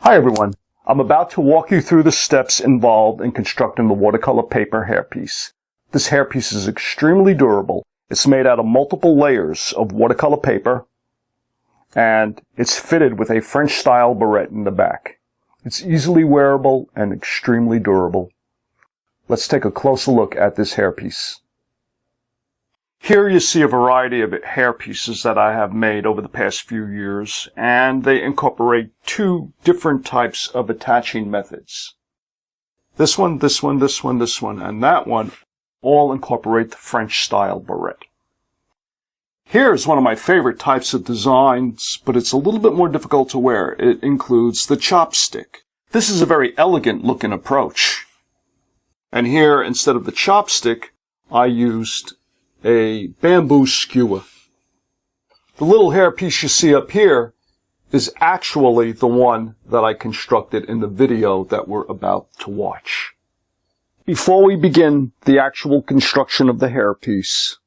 Hi everyone, I'm about to walk you through the steps involved in constructing the watercolor paper hairpiece. This hairpiece is extremely durable. It's made out of multiple layers of watercolor paper and it's fitted with a French style barrette in the back. It's easily wearable and extremely durable. Let's take a closer look at this hairpiece. Here you see a variety of hair pieces that I have made over the past few years, and they incorporate two different types of attaching methods. This one, and that one all incorporate the French style barrette. Here's one of my favorite types of designs, but it's a little bit more difficult to wear. It includes the chopstick. This is a very elegant looking approach. And here, instead of the chopstick, I used a bamboo skewer. The little hairpiece you see up here is actually the one that I constructed in the video that we're about to watch. Before we begin the actual construction of the hairpiece,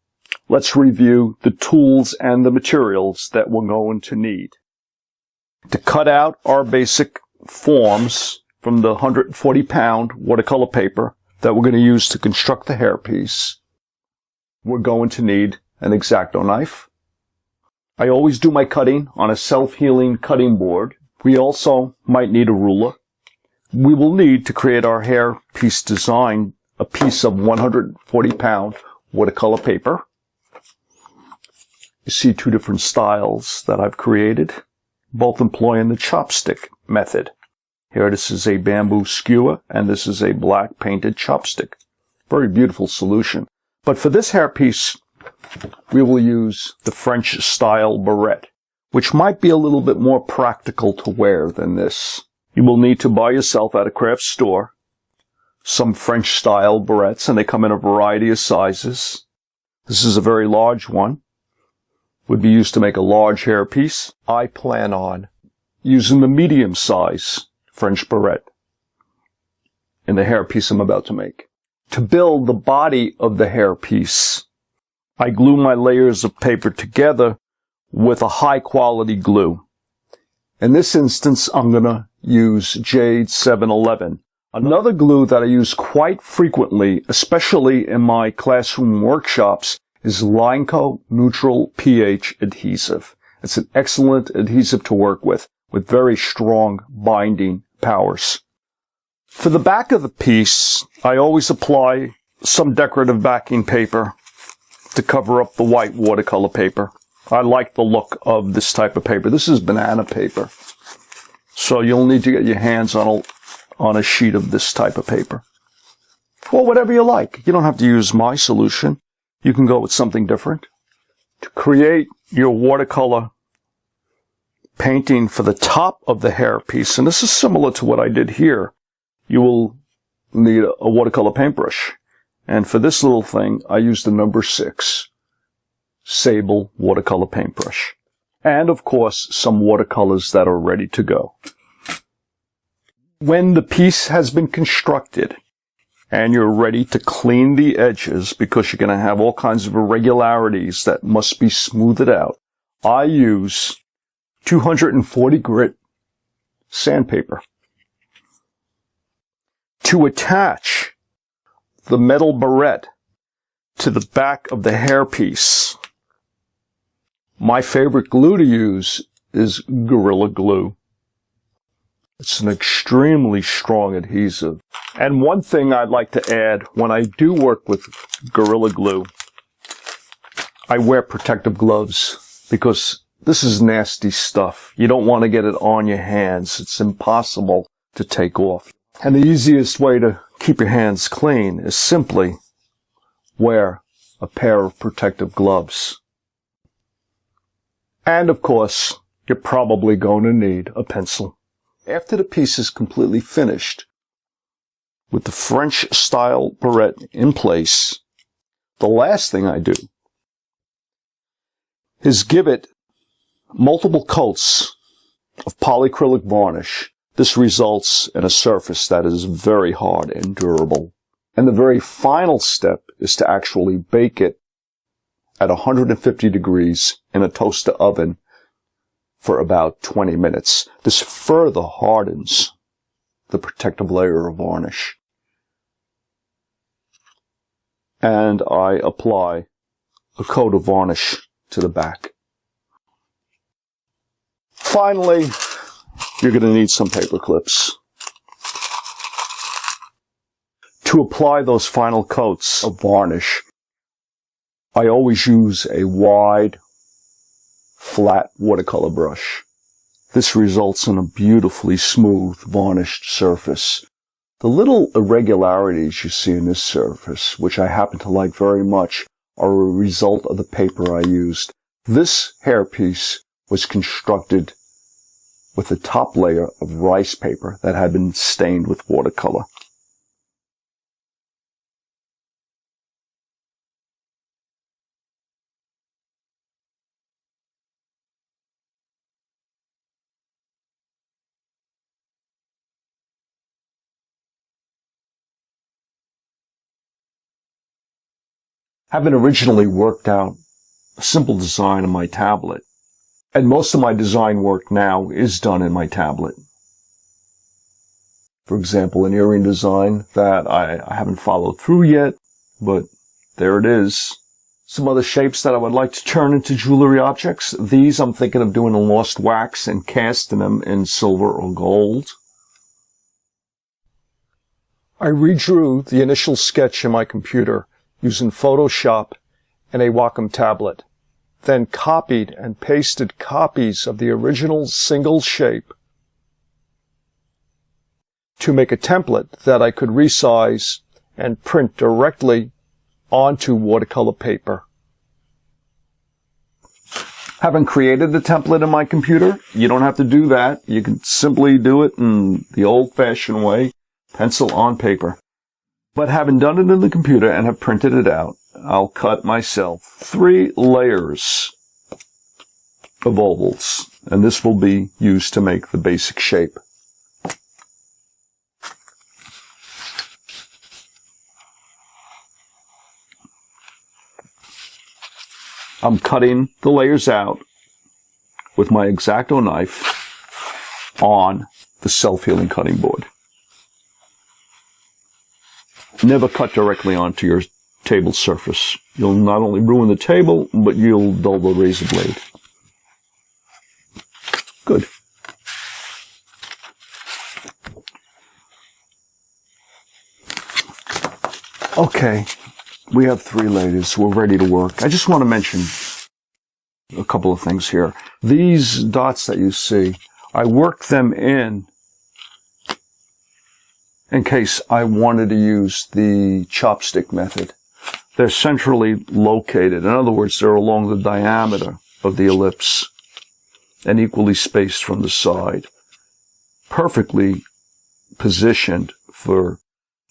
let's review the tools and the materials that we're going to need. To cut out our basic forms from the 140-pound watercolor paper that we're going to use to construct the hairpiece, we're going to need an X-Acto knife. I always do my cutting on a self-healing cutting board. We also might need a ruler. We will need to create our hairpiece design a piece of 140-pound watercolor paper. You see two different styles that I've created, both employing the chopstick method. Here this is a bamboo skewer and this is a black painted chopstick. Very beautiful solution. But for this hairpiece, we will use the French style barrette, which might be a little bit more practical to wear than this. You will need to buy yourself at a craft store some French style barrettes, and they come in a variety of sizes. This is a very large one. Would be used to make a large hairpiece. I plan on using the medium size French barrette in the hairpiece I'm about to make. To build the body of the hairpiece, I glue my layers of paper together with a high quality glue. In this instance, I'm going to use Jade 711. Another glue that I use quite frequently, especially in my classroom workshops, is Lineco Neutral pH adhesive. It's an excellent adhesive to work with very strong binding powers. For the back of the piece, I always apply some decorative backing paper to cover up the white watercolor paper. I like the look of this type of paper. This is banana paper. So you'll need to get your hands on a sheet of this type of paper. Or whatever you like. You don't have to use my solution. You can go with something different. To create your watercolor painting for the top of the hairpiece, and this is similar to what I did here, you will need a watercolor paintbrush. And for this little thing, I used the number 6 Sable watercolor paintbrush. And of course, some watercolors that are ready to go. When the piece has been constructed and you're ready to clean the edges because you're going to have all kinds of irregularities that must be smoothed out, I use 240 grit sandpaper. To attach the metal barrette to the back of the hairpiece, my favorite glue to use is Gorilla Glue. It's an extremely strong adhesive. And one thing I'd like to add, when I do work with Gorilla Glue, I wear protective gloves because this is nasty stuff. You don't want to get it on your hands. It's impossible to take off. And the easiest way to keep your hands clean is simply wear a pair of protective gloves. And of course, you're probably going to need a pencil. After the piece is completely finished, with the French style barrette in place, the last thing I do is give it multiple coats of polyacrylic varnish. This results in a surface that is very hard and durable. And the very final step is to actually bake it at 150 degrees in a toaster oven for about 20 minutes. This further hardens the protective layer of varnish. And I apply a coat of varnish to the back. Finally, you're going to need some paper clips. To apply those final coats of varnish, I always use a wide, flat watercolor brush. This results in a beautifully smooth, varnished surface. The little irregularities you see in this surface, which I happen to like very much, are a result of the paper I used. This hairpiece was constructed with the top layer of rice paper that had been stained with watercolor. Having originally worked out a simple design on my tablet, and most of my design work now is done in my tablet. For example, an earring design that I haven't followed through yet, but there it is. Some other shapes that I would like to turn into jewelry objects. These I'm thinking of doing in lost wax and casting them in silver or gold. I redrew the initial sketch in my computer using Photoshop and a Wacom tablet, then copied and pasted copies of the original single shape to make a template that I could resize and print directly onto watercolor paper. Having created the template in my computer, you don't have to do that. You can simply do it in the old-fashioned way, pencil on paper. But having done it in the computer and have printed it out, I'll cut myself 3 layers of ovals, and this will be used to make the basic shape. I'm cutting the layers out with my X-Acto knife on the self-healing cutting board. Never cut directly onto your table surface. You'll not only ruin the table, but you'll dull the razor blade. Good. Okay, we have 3 layers. We're ready to work. I just want to mention a couple of things here. These dots that you see, I worked them in case I wanted to use the chopstick method. They're centrally located. In other words, they're along the diameter of the ellipse and equally spaced from the side. Perfectly positioned for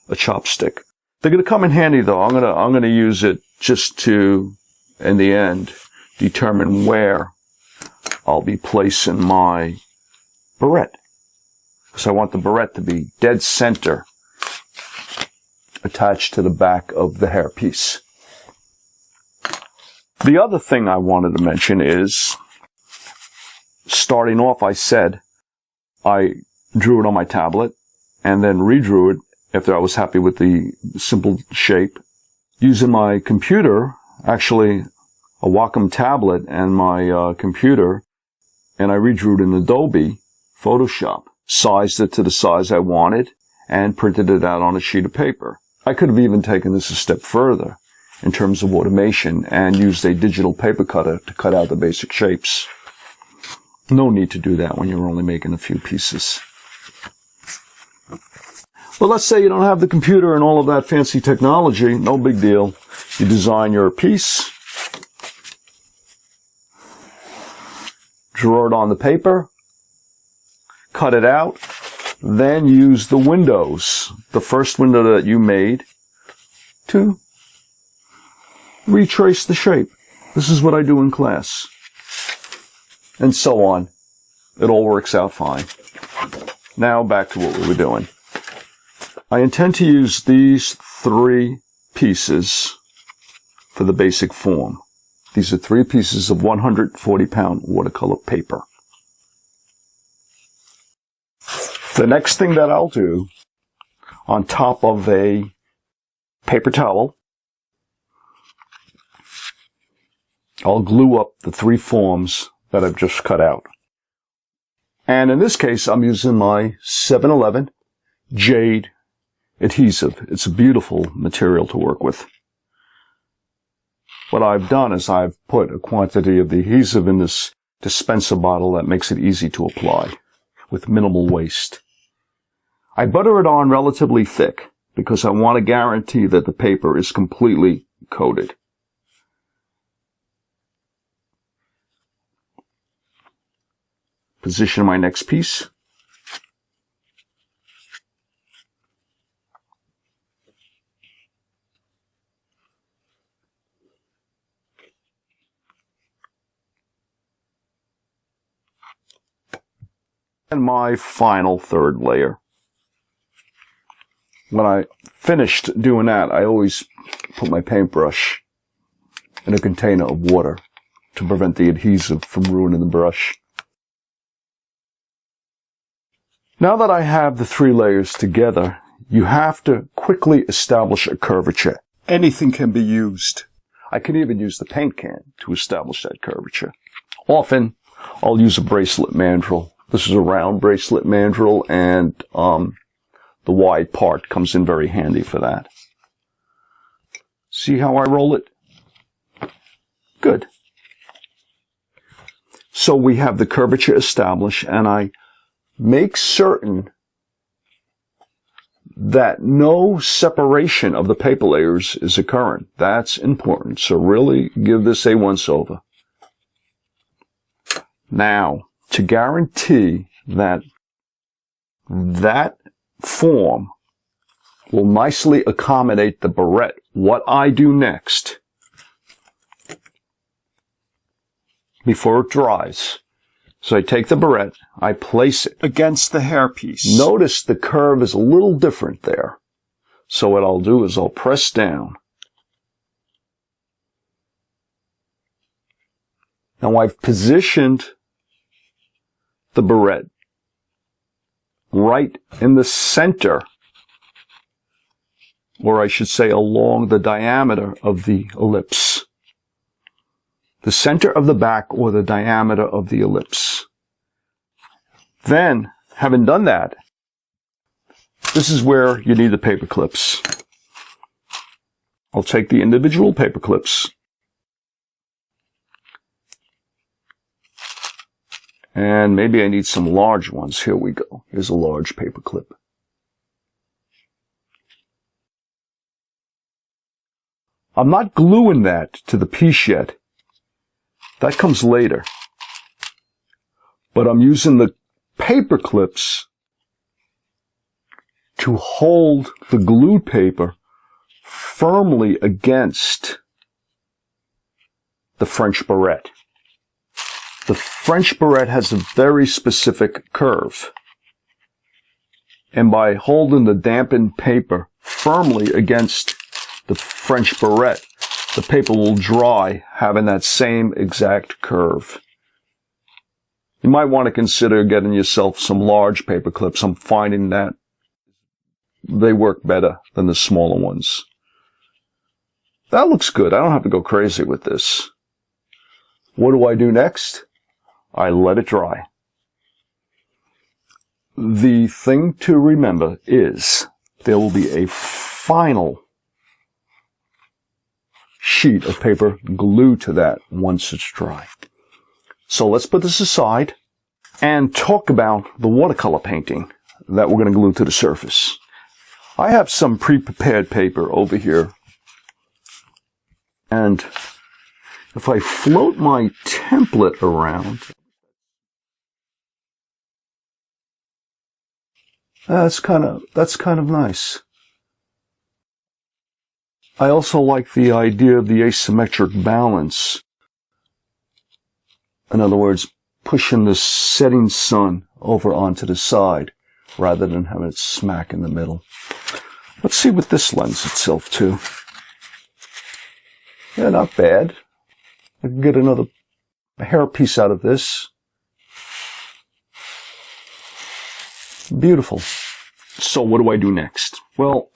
a chopstick. They're going to come in handy though. I'm going to use it just to, in the end, determine where I'll be placing my barrette. Because I want the barrette to be dead center, attached to the back of the hairpiece. The other thing I wanted to mention is, starting off, I said I drew it on my tablet and then redrew it after I was happy with the simple shape. Using my computer, actually a Wacom tablet and my computer, and I redrew it in Adobe Photoshop. Sized it to the size I wanted, and printed it out on a sheet of paper. I could have even taken this a step further in terms of automation and used a digital paper cutter to cut out the basic shapes. No need to do that when you're only making a few pieces. But let's say you don't have the computer and all of that fancy technology, no big deal. You design your piece, draw it on the paper, cut it out, then use the windows, the first window that you made, to retrace the shape. This is what I do in class. And so on. It all works out fine. Now back to what we were doing. I intend to use these 3 pieces for the basic form. These are 3 pieces of 140-pound watercolor paper. The next thing that I'll do, on top of a paper towel, I'll glue up the 3 forms that I've just cut out. And in this case, I'm using my 7-Eleven Jade adhesive. It's a beautiful material to work with. What I've done is I've put a quantity of the adhesive in this dispenser bottle that makes it easy to apply with minimal waste. I butter it on relatively thick because I want to guarantee that the paper is completely coated. Position my next piece. And my final 3rd layer. When I finished doing that, I always put my paintbrush in a container of water to prevent the adhesive from ruining the brush. Now that I have the 3 layers together, you have to quickly establish a curvature. Anything can be used. I can even use the paint can to establish that curvature. Often, I'll use a bracelet mandrel. This is a round bracelet mandrel, and the wide part comes in very handy for that. See how I roll it? Good. So we have the curvature established, and I make certain that no separation of the paper layers is occurring. That's important. So really give this a once-over. Now, to guarantee that that form will nicely accommodate the barrette, what I do next, before it dries, so I take the barrette, I place it against the hairpiece. Notice the curve is a little different there. So what I'll do is I'll press down. Now I've positioned the barrette right in the center, or I should say along the diameter of the ellipse. The center of the back or the diameter of the ellipse. Then, having done that, this is where you need the paper clips. I'll take the individual paper clips and maybe I need some large ones. Here we go. Here's a large paper clip. I'm not gluing that to the piece yet. That comes later. But I'm using the paper clips to hold the glued paper firmly against the French barrette. The French barrette has a very specific curve. And by holding the dampened paper firmly against the French barrette, the paper will dry having that same exact curve. You might want to consider getting yourself some large paper clips. I'm finding that they work better than the smaller ones. That looks good. I don't have to go crazy with this. What do I do next? I let it dry. The thing to remember is there will be a final sheet of paper glued to that once it's dry. So let's put this aside and talk about the watercolor painting that we're going to glue to the surface. I have some pre-prepared paper over here, and if I float my template around, that's kind of nice. I also like the idea of the asymmetric balance. In other words, pushing the setting sun over onto the side rather than having it smack in the middle. Let's see what this lends itself to. Yeah, not bad. I can get another hairpiece out of this. Beautiful. So what do I do next? Well,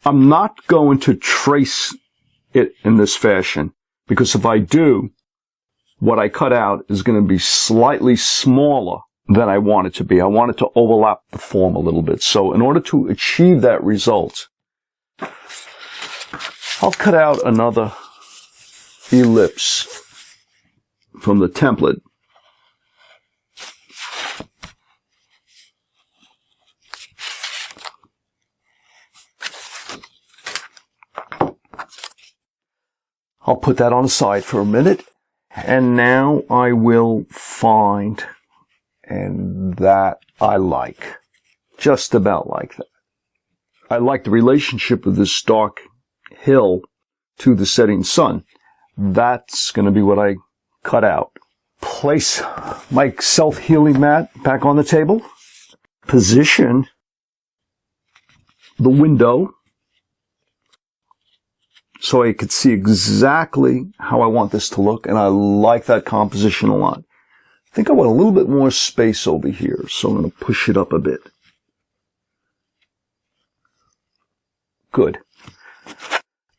I'm not going to trace it in this fashion, because if I do, what I cut out is going to be slightly smaller than I want it to be. I want it to overlap the form a little bit. So in order to achieve that result, I'll cut out another ellipse from the template. I'll put that on the side for a minute, and now I will find, and that I like, just about like that. I like the relationship of this dark hill to the setting sun. That's going to be what I cut out. Place my self-healing mat back on the table. Position the window so I could see exactly how I want this to look, and I like that composition a lot. I think I want a little bit more space over here, so I'm going to push it up a bit. Good.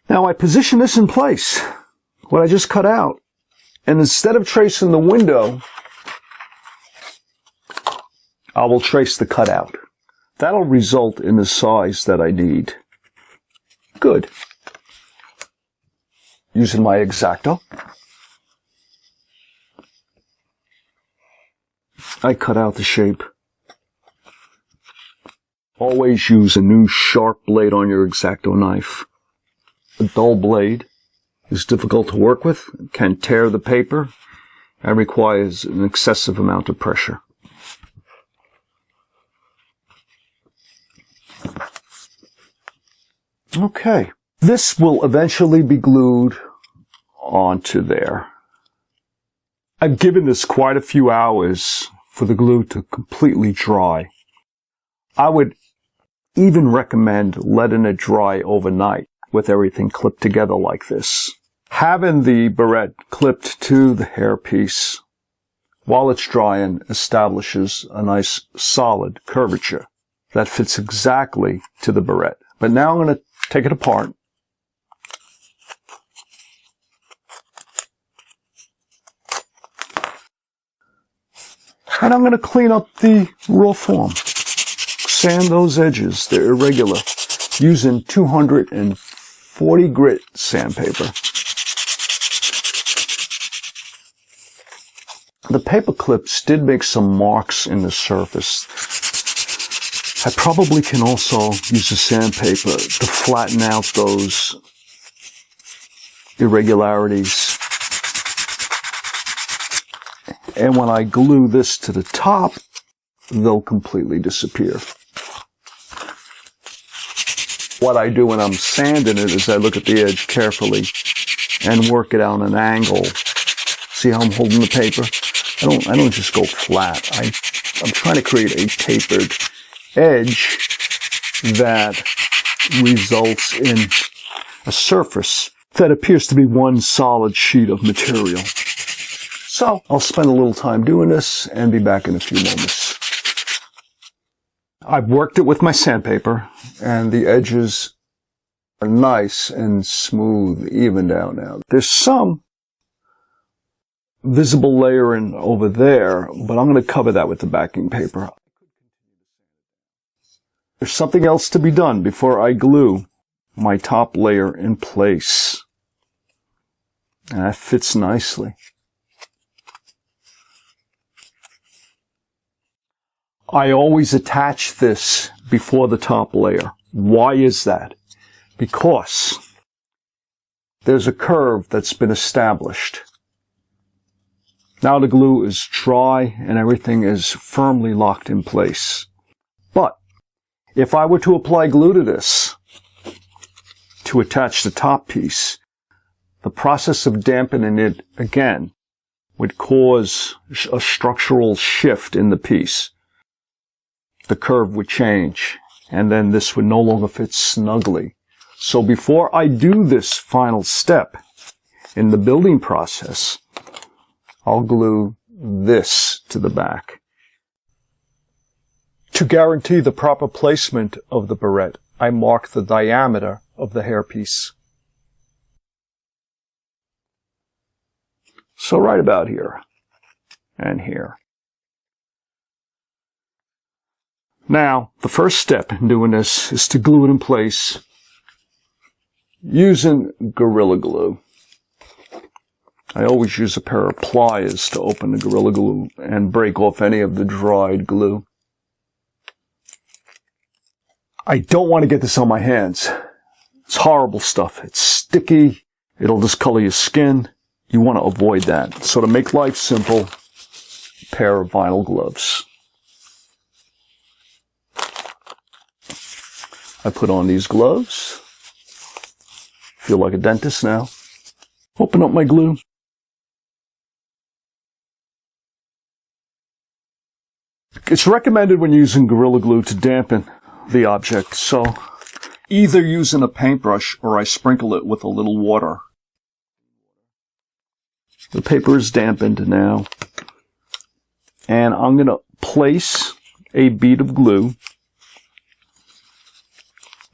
Now I position this in place, what I just cut out, and instead of tracing the window, I will trace the cutout. That'll result in the size that I need. Good. Using my X-Acto, I cut out the shape. Always use a new sharp blade on your X-Acto knife. A dull blade is difficult to work with, can tear the paper, and requires an excessive amount of pressure. Okay. This will eventually be glued onto there. I've given this quite a few hours for the glue to completely dry. I would even recommend letting it dry overnight with everything clipped together like this. Having the barrette clipped to the hairpiece while it's drying establishes a nice solid curvature that fits exactly to the barrette. But now I'm going to take it apart. And I'm going to clean up the raw form. Sand those edges, they're irregular, using 240 grit sandpaper. The paper clips did make some marks in the surface. I probably can also use the sandpaper to flatten out those irregularities. And when I glue this to the top, they'll completely disappear. What I do when I'm sanding it is I look at the edge carefully and work it out at an angle. See how I'm holding the paper? I don't just go flat. I'm trying to create a tapered edge that results in a surface that appears to be one solid sheet of material. So I'll spend a little time doing this and be back in a few moments. I've worked it with my sandpaper, and the edges are nice and smooth, evened out now. There's some visible layering over there, but I'm going to cover that with the backing paper. There's something else to be done before I glue my top layer in place. And that fits nicely. I always attach this before the top layer. Why is that? Because there's a curve that's been established. Now the glue is dry and everything is firmly locked in place. But if I were to apply glue to this to attach the top piece, the process of dampening it again would cause a structural shift in the piece. The curve would change, and then this would no longer fit snugly. So before I do this final step in the building process, I'll glue this to the back. To guarantee the proper placement of the barrette, I mark the diameter of the hairpiece. So right about here and here. Now, the first step in doing this is to glue it in place using Gorilla Glue. I always use a pair of pliers to open the Gorilla Glue and break off any of the dried glue. I don't want to get this on my hands. It's horrible stuff. It's sticky. It'll discolor your skin. You want to avoid that. So to make life simple, a pair of vinyl gloves. I put on these gloves. Feel like a dentist now. Open up my glue. It's recommended when using Gorilla Glue to dampen the object, so either using a paintbrush or I sprinkle it with a little water. The paper is dampened now, and I'm going to place a bead of glue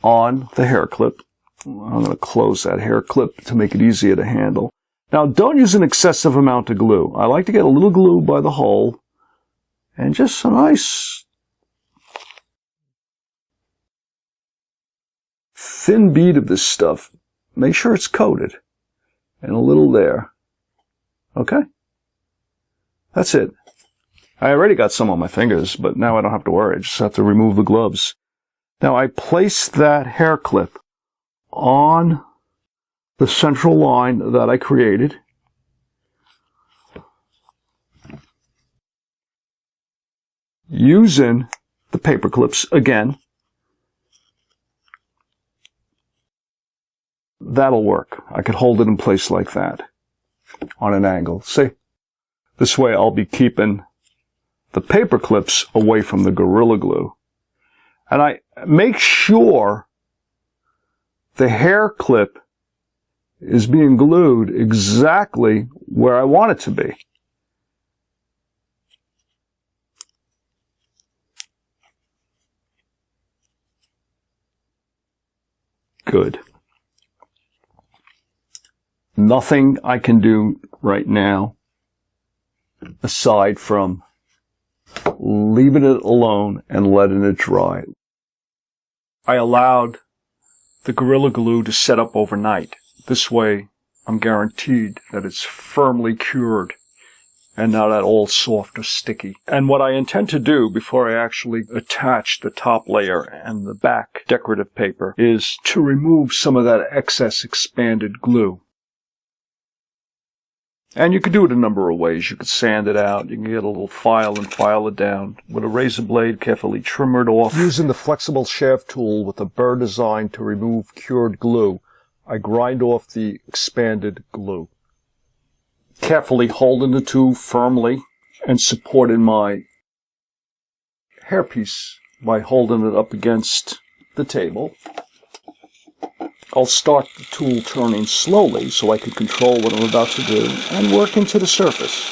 on the hair clip. I'm going to close that hair clip to make it easier to handle. Now, don't use an excessive amount of glue. I like to get a little glue by the hole and just a nice thin bead of this stuff. Make sure it's coated. And a little there. Okay? That's it. I already got some on my fingers, but now I don't have to worry. I just have to remove the gloves. Now I place that hair clip on the central line that I created. Using the paper clips again. That'll work. I could hold it in place like that on an angle. See? This way I'll be keeping the paper clips away from the Gorilla Glue. And I make sure the hair clip is being glued exactly where I want it to be. Good. Nothing I can do right now aside from leaving it alone and letting it dry. I allowed the Gorilla Glue to set up overnight. This way, I'm guaranteed that it's firmly cured and not at all soft or sticky. And what I intend to do before I actually attach the top layer and the back decorative paper is to remove some of that excess expanded glue. And you could do it a number of ways. You could sand it out. You can get a little file and file it down. With a razor blade, carefully trim it off. Using the flexible shaft tool with a burr design to remove cured glue, I grind off the expanded glue. Carefully holding the tool firmly and supporting my hairpiece by holding it up against the table. I'll start the tool turning slowly so I can control what I'm about to do and work into the surface.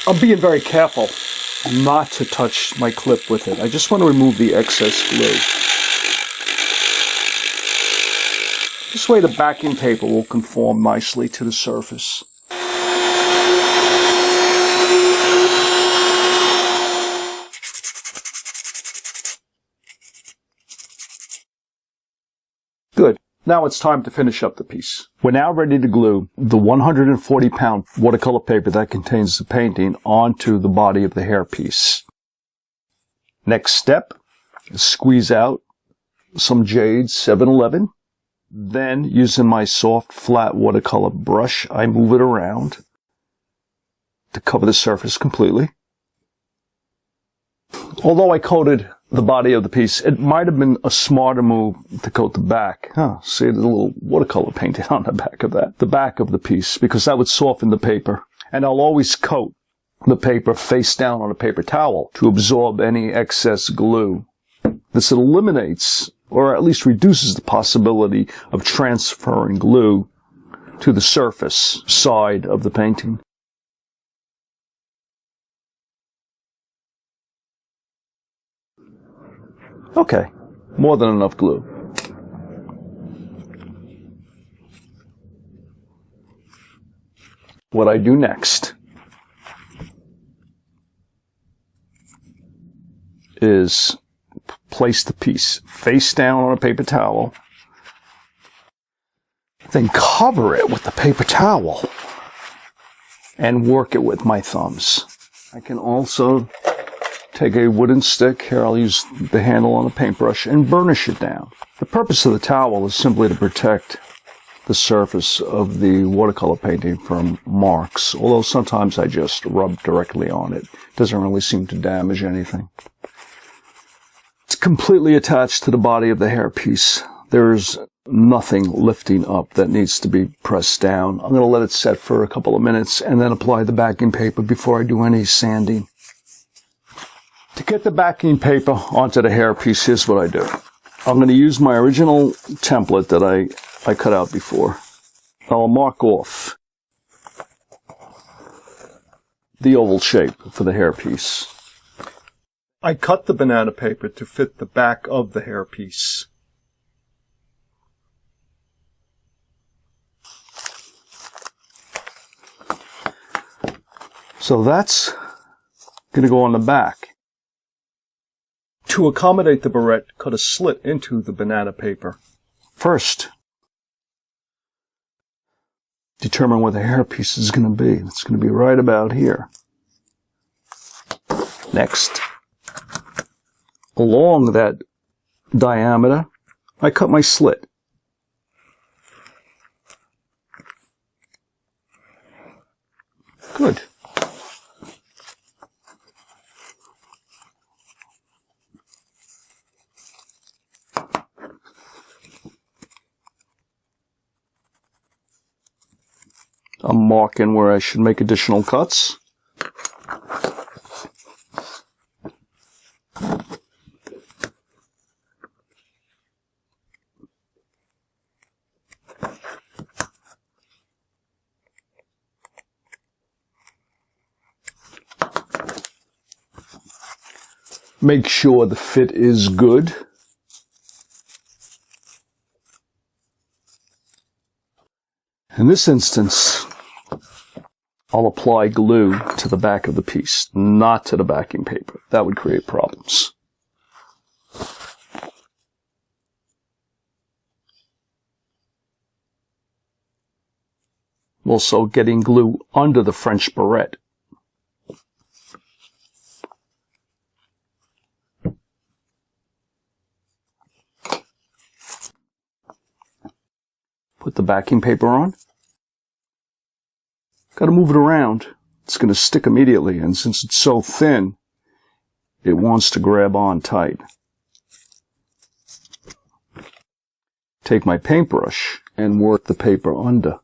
I'm being very careful not to touch my clip with it. I just want to remove the excess glue. This way the backing paper will conform nicely to the surface. Good. Now it's time to finish up the piece. We're now ready to glue the 140-pound watercolor paper that contains the painting onto the body of the hairpiece. Next step is squeeze out some Jade 711. Then, using my soft, flat watercolor brush, I move it around to cover the surface completely. Although I coated the body of the piece, it might have been a smarter move to coat the back. See, there's a little watercolor painted on the back of that. The back of the piece, because that would soften the paper. And I'll always coat the paper face down on a paper towel to absorb any excess glue. This eliminates, or at least reduces, the possibility of transferring glue to the surface side of the painting. Okay, more than enough glue. What I do next is place the piece face down on a paper towel, then cover it with the paper towel and work it with my thumbs. I can also take a wooden stick, here I'll use the handle on a paintbrush, and burnish it down. The purpose of the towel is simply to protect the surface of the watercolor painting from marks, although sometimes I just rub directly on it. It doesn't really seem to damage anything. It's completely attached to the body of the hairpiece. There's nothing lifting up that needs to be pressed down. I'm going to let it set for a couple of minutes and then apply the backing paper before I do any sanding. To get the backing paper onto the hairpiece, here's what I do. I'm going to use my original template that I cut out before. I'll mark off the oval shape for the hairpiece. I cut the banana paper to fit the back of the hairpiece. So that's going to go on the back. To accommodate the barrette, cut a slit into the banana paper. First, determine where the hairpiece is going to be. It's going to be right about here. Next, along that diameter, I cut my slit. Good. I'm marking where I should make additional cuts. Make sure the fit is good. In this instance, I'll apply glue to the back of the piece, not to the backing paper. That would create problems. Also, getting glue under the French barrette. Put the backing paper on. Got to move it around. It's going to stick immediately, and since it's so thin, it wants to grab on tight. Take my paintbrush and work the paper under.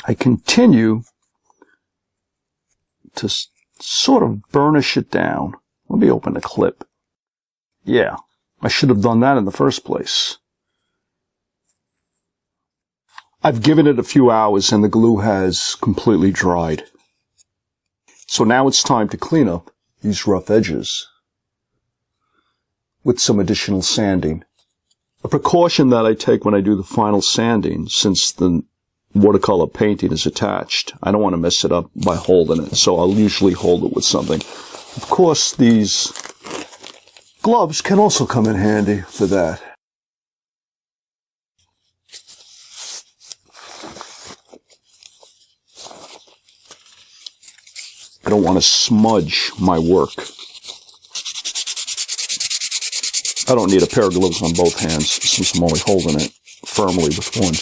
I continue to sort of burnish it down. Let me open the clip. Yeah, I should have done that in the first place. I've given it a few hours and the glue has completely dried. So now it's time to clean up these rough edges with some additional sanding. A precaution that I take when I do the final sanding, since the watercolor painting is attached, I don't want to mess it up by holding it, so I'll usually hold it with something. Of course, these gloves can also come in handy for that. I don't want to smudge my work. I don't need a pair of gloves on both hands since I'm only holding it firmly with one.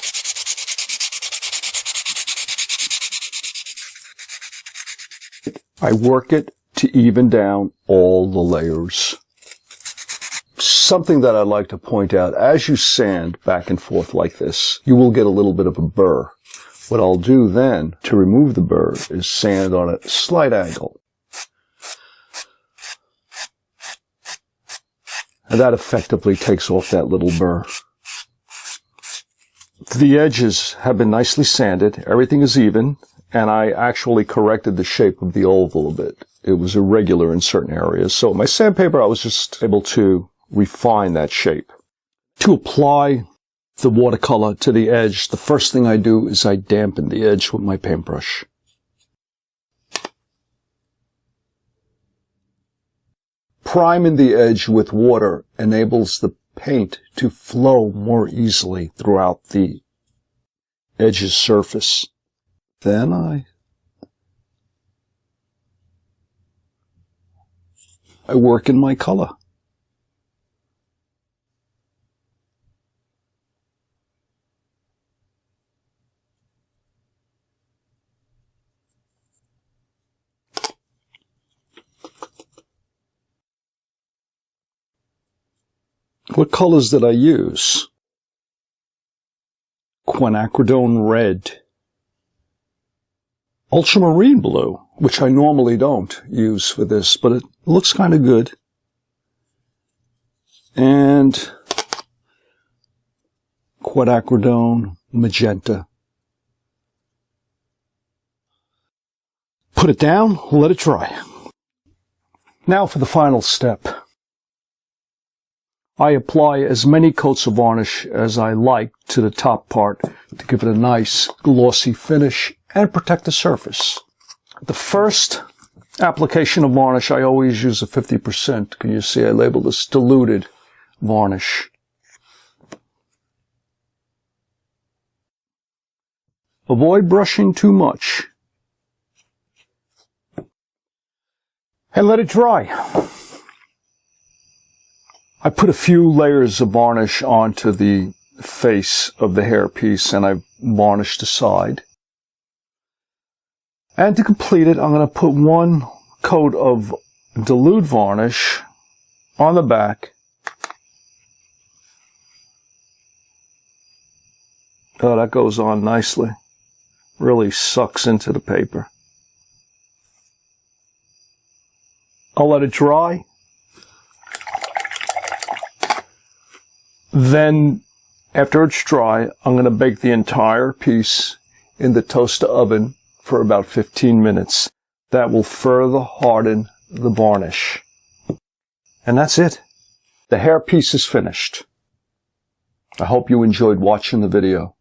I work it to even down all the layers. Something that I'd like to point out, as you sand back and forth like this, you will get a little bit of a burr. What I'll do then to remove the burr is sand on a slight angle. And that effectively takes off that little burr. The edges have been nicely sanded, everything is even, and I actually corrected the shape of the oval a bit. It was irregular in certain areas, so my sandpaper I was just able to refine that shape. To apply the watercolor to the edge, the first thing I do is I dampen the edge with my paintbrush. Priming the edge with water enables the paint to flow more easily throughout the edge's surface. Then I work in my color. What colors did I use? Quinacridone red, ultramarine blue, which I normally don't use for this, but it looks kind of good, and quinacridone magenta. Put it down, let it dry. Now for the final step. I apply as many coats of varnish as I like to the top part to give it a nice glossy finish and protect the surface. The first application of varnish, I always use a 50%. Can you see I labeled this diluted varnish. Avoid brushing too much. And let it dry. I put a few layers of varnish onto the face of the hairpiece and I varnished the side. And to complete it, I'm going to put one coat of dilute varnish on the back. Oh, that goes on nicely. Really sucks into the paper. I'll let it dry. Then, after it's dry, I'm going to bake the entire piece in the toaster oven for about 15 minutes. That will further harden the varnish. And that's it. The hairpiece is finished. I hope you enjoyed watching the video.